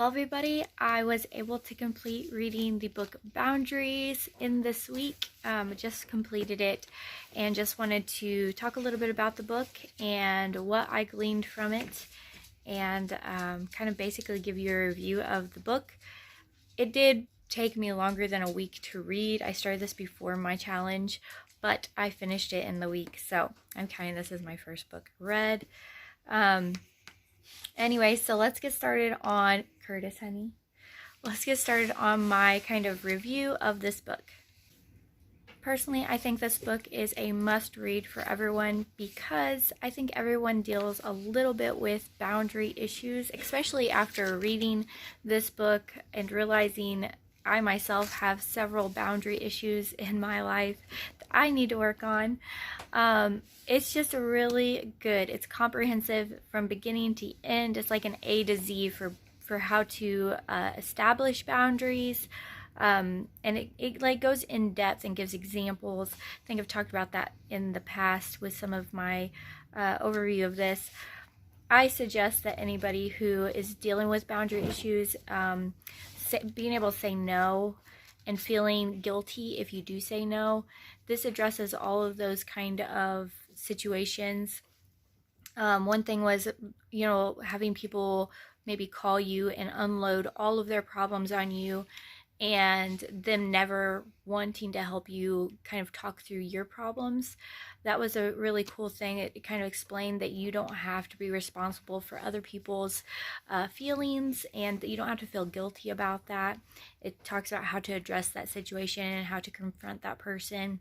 Well, everybody, I was able to complete reading the book Boundaries in this week. Just completed it and just wanted to talk a little bit about the book and what I gleaned from it, and kind of basically give you a review of the book. It did take me longer than a week to read. I started this before my challenge, but I finished it in the week, so I'm counting this as my first book read. Anyway, so let's get started on Curtis, honey. Let's get started on my kind of review of this book. Personally, I think this book is a must-read for everyone because I think everyone deals a little bit with boundary issues, especially after reading this book and realizing I myself have several boundary issues in my life that I need to work on. It's just really good. It's comprehensive from beginning to end. It's like an A to Z for how to establish boundaries. And it like goes in depth and gives examples. I think I've talked about that in the past with some of my overview of this. I suggest that anybody who is dealing with boundary issues, being able to say no and feeling guilty if you do say no, this addresses all of those kind of situations. One thing was, having people maybe call you and unload all of their problems on you, and them never wanting to help you kind of talk through your problems. That was a really cool thing. It kind of explained that you don't have to be responsible for other people's feelings, and that you don't have to feel guilty about that. It talks about how to address that situation and how to confront that person,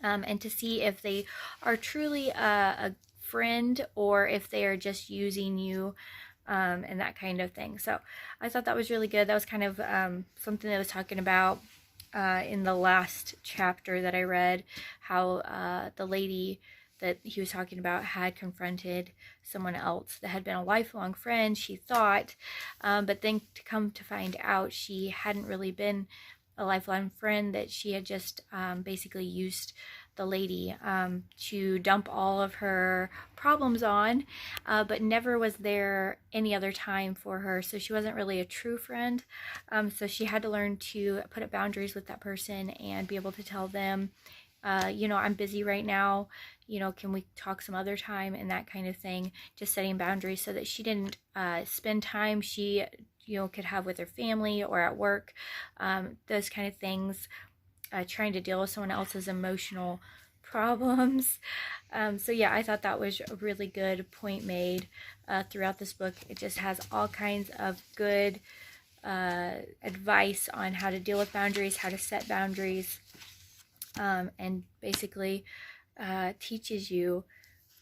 and to see if they are truly a friend or if they are just using you. And that kind of thing. So I thought that was really good. That was kind of something that I was talking about in the last chapter that I read, how the lady that he was talking about had confronted someone else that had been a lifelong friend, she thought, but then to come to find out she hadn't really been a lifelong friend, that she had just basically used the lady to dump all of her problems on, but never was there any other time for her, so she wasn't really a true friend. So she had to learn to put up boundaries with that person and be able to tell them, I'm busy right now, can we talk some other time, and that kind of thing. Just setting boundaries so that she didn't spend time she could have with her family or at work, those kind of things, trying to deal with someone else's emotional problems. So yeah, I thought that was a really good point made throughout this book. It just has all kinds of good advice on how to deal with boundaries, how to set boundaries, and basically teaches you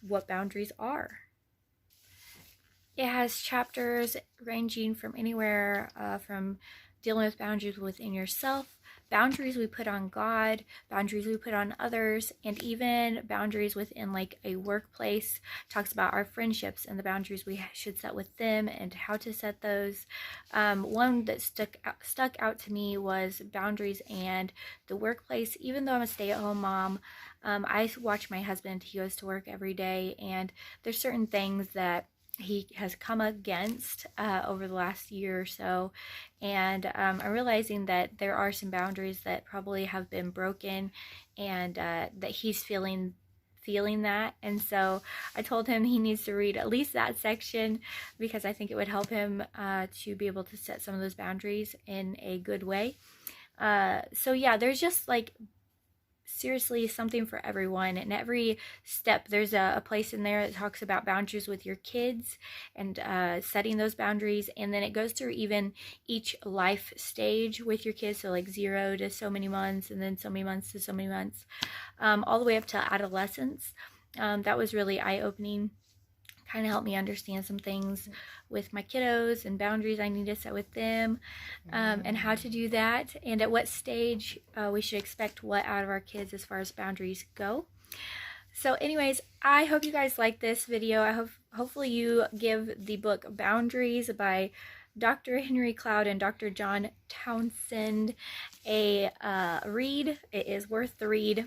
what boundaries are. It has chapters ranging from anywhere from dealing with boundaries within yourself, boundaries we put on God, boundaries we put on others, and even boundaries within like a workplace. Talks about our friendships and the boundaries we should set with them and how to set those. One that stuck out to me was boundaries and the workplace. Even though I'm a stay-at-home mom, I watch my husband. He goes to work every day, and there's certain things that he has come against over the last year or so, and I'm realizing that there are some boundaries that probably have been broken, and that he's feeling that. And so I told him he needs to read at least that section, because I think it would help him to be able to set some of those boundaries in a good way. So yeah, there's just like seriously something for everyone, and every step there's a place in there that talks about boundaries with your kids and setting those boundaries, and then it goes through even each life stage with your kids, so like 0 to so many months, and then so many months to so many months, all the way up to adolescence. That was really eye-opening. Kind of helped me understand some things with my kiddos and boundaries I need to set with them, and how to do that, and at what stage we should expect what out of our kids as far as boundaries go. So anyways, I hope you guys like this video. I hopefully you give the book Boundaries by Dr. Henry Cloud and Dr. John Townsend a read. It is worth the read.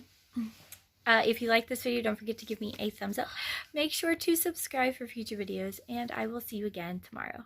If you like this video, don't forget to give me a thumbs up. Make sure to subscribe for future videos, and I will see you again tomorrow.